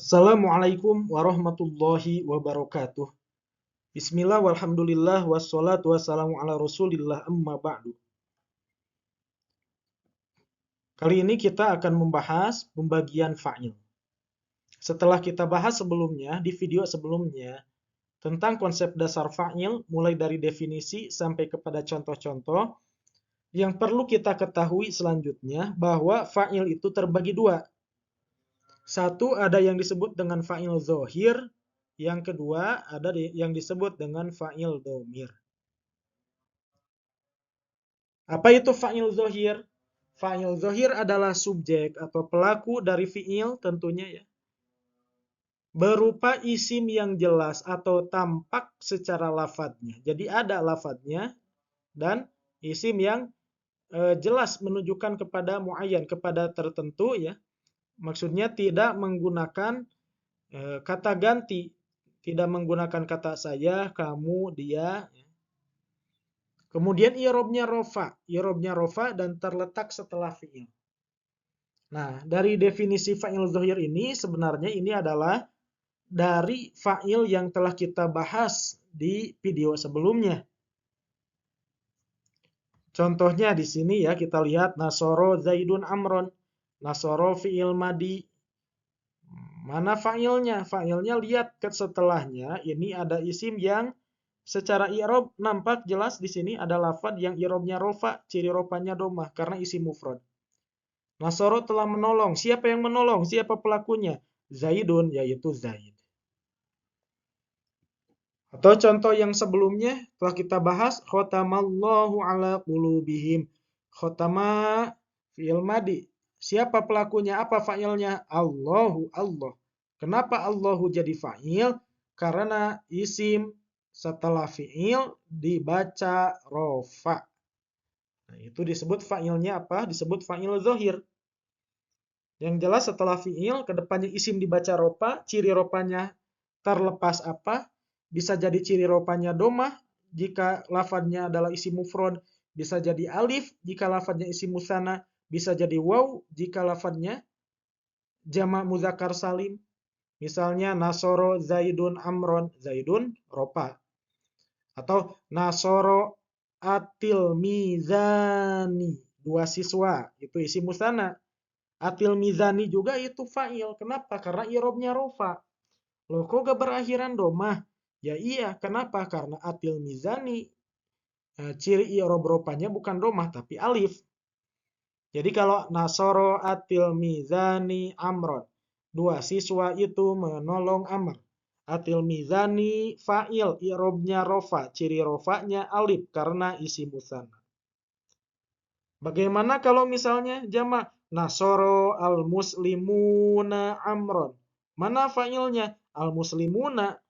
Assalamualaikum warahmatullahi wabarakatuh. Bismillah walhamdulillah wassalatu wassalamu ala rasulillah amma ba'du. Kali ini kita akan membahas pembagian fa'il. Setelah kita bahas sebelumnya, di video sebelumnya, tentang konsep dasar fa'il, mulai dari definisi sampai kepada contoh-contoh, yang perlu kita ketahui selanjutnya bahwa fa'il itu terbagi dua. Satu, ada yang disebut dengan fa'il zohir. Yang kedua, ada yang disebut dengan fa'il domir. Apa itu fa'il zohir? Fa'il zohir adalah subjek atau pelaku dari fi'il tentunya ya. Berupa isim yang jelas atau tampak secara lafadznya. Jadi ada lafadznya dan isim yang jelas menunjukkan kepada muayyan, kepada tertentu ya. Maksudnya tidak menggunakan kata ganti, tidak menggunakan kata saya, kamu, dia. Kemudian i'robnya rofa dan terletak setelah fi'il. Nah, dari definisi fa'il dhohir ini sebenarnya ini adalah dari fa'il yang telah kita bahas di video sebelumnya. Contohnya di sini ya kita lihat nasoro zaidun amron. Nasoro fi'il madi. Mana fa'ilnya? Fa'ilnya lihat ke setelahnya ini ada isim yang secara i'rob nampak jelas di sini ada lafadz yang i'robnya rofa, ciri rofanya domah karena isim mufrad. Nasoro telah menolong. Siapa yang menolong? Siapa pelakunya? Zaidun, yaitu Zaid. Atau contoh yang sebelumnya telah kita bahas, khotamallahu ala qulubihim. Khotama fi'il madi. Siapa pelakunya? Apa fa'ilnya? Allahu, Allah. Kenapa Allahu jadi fa'il? Karena isim setelah fi'il dibaca rofa. Nah, itu disebut fa'ilnya apa? Disebut fa'il zohir. Yang jelas setelah fi'il, kedepannya isim dibaca ropa, ciri ropanya terlepas apa? Bisa jadi ciri ropanya domah, jika lafadznya adalah isim mufrad. Bisa jadi alif, jika lafadznya isim musanna. Bisa jadi waw, jika lafadznya jamak muzakkar salim. Misalnya, nasoro zaidun amron, zaidun ropa. Atau nasoro atil mizani, dua siswa, itu isim musanna. Atil mizani juga itu fa'il. Kenapa? Karena i'robnya rofa. Loh, kok gak berakhiran domah? Ya iya, kenapa? Karena atil mizani ciri i'rob rofanya bukan domah tapi alif. Jadi kalau nasoro atil mizani amron, dua siswa itu menolong Amr. Atil mizani fa'il, i'robnya rofa, ciri rofanya alif karena isi musanna. Bagaimana kalau misalnya jamak? Nasoro al-muslimuna amron. Mana fa'ilnya? Al-muslimuna.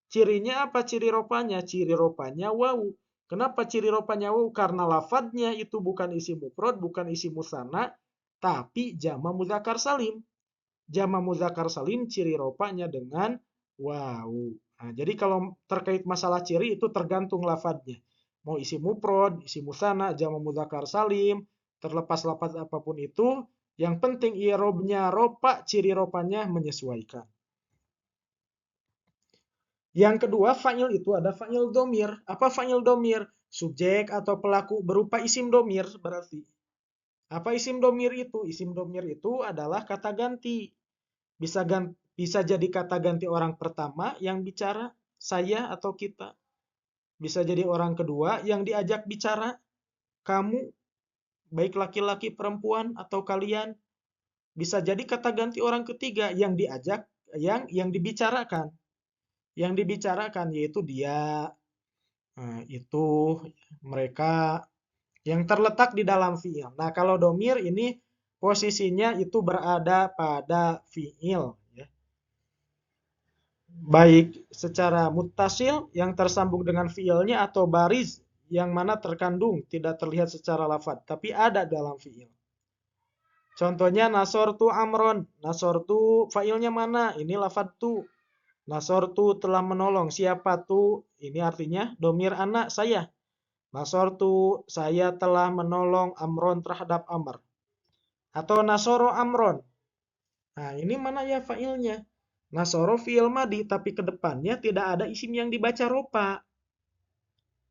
Cirinya apa ciri ropanya? Ciri ropanya wawu. Kenapa ciri ropanya wawu? Karena lafadznya itu bukan isi mufrad, bukan isi musanna, tapi jama muzakkar salim. Jama muzakkar salim ciri ropanya dengan wawu. Nah, jadi kalau terkait masalah ciri itu tergantung lafadznya. Mau isi mufrad, isi musanna, jama muzakkar salim, terlepas lafadz apapun itu, yang penting i'robnya ropa, ciri ropanya menyesuaikan. Yang kedua, fa'il itu ada fa'il domir. Apa fa'il domir? Subjek atau pelaku berupa isim domir berarti. Apa isim domir itu? Isim domir itu adalah kata ganti. Bisa jadi kata ganti orang pertama yang bicara, saya atau kita. Bisa jadi orang kedua yang diajak bicara, kamu, baik laki-laki, perempuan, atau kalian. Bisa jadi kata ganti orang ketiga yang diajak, yang dibicarakan. Yang dibicarakan yaitu dia, itu, mereka, yang terletak di dalam fi'il. Nah, kalau domir ini posisinya itu berada pada fi'il. Ya. Baik secara muttasil yang tersambung dengan fi'ilnya atau bariz yang mana terkandung tidak terlihat secara lafadz tapi ada dalam fi'il. Contohnya nasortu amron. Nasortu fa'ilnya mana? Ini lafadz tu. Nasortu telah menolong. Siapa tu? Ini artinya domir anak saya. Nasortu saya telah menolong amron terhadap Amr. Atau nasoro amron. Nah, ini mana ya fa'ilnya? Nasoro fi'il madi, tapi ke depannya tidak ada isim yang dibaca ropa.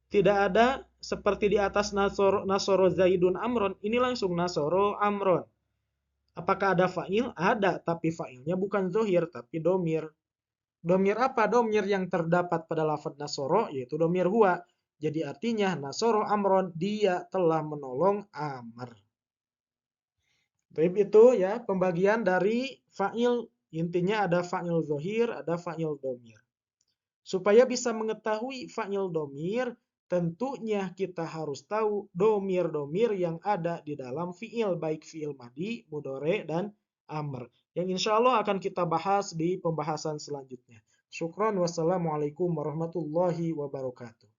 Tidak ada seperti di atas nasoro Zaidun Amron, ini langsung nasoro Amron. Apakah ada fa'il? Ada, tapi fa'ilnya bukan zohir, tapi domir. Domir apa? Domir yang terdapat pada lafaz nasoro, yaitu domir huwa. Jadi artinya nasoro Amron, dia telah menolong Amr. Baik, itu ya pembagian dari fa'il. Intinya ada fa'il zohir, ada fa'il domir. Supaya bisa mengetahui fa'il domir, tentunya kita harus tahu domir-domir yang ada di dalam fi'il, baik fi'il madi, mudore, dan amr. Yang insya Allah akan kita bahas di pembahasan selanjutnya. Syukran, wassalamualaikum warahmatullahi wabarakatuh.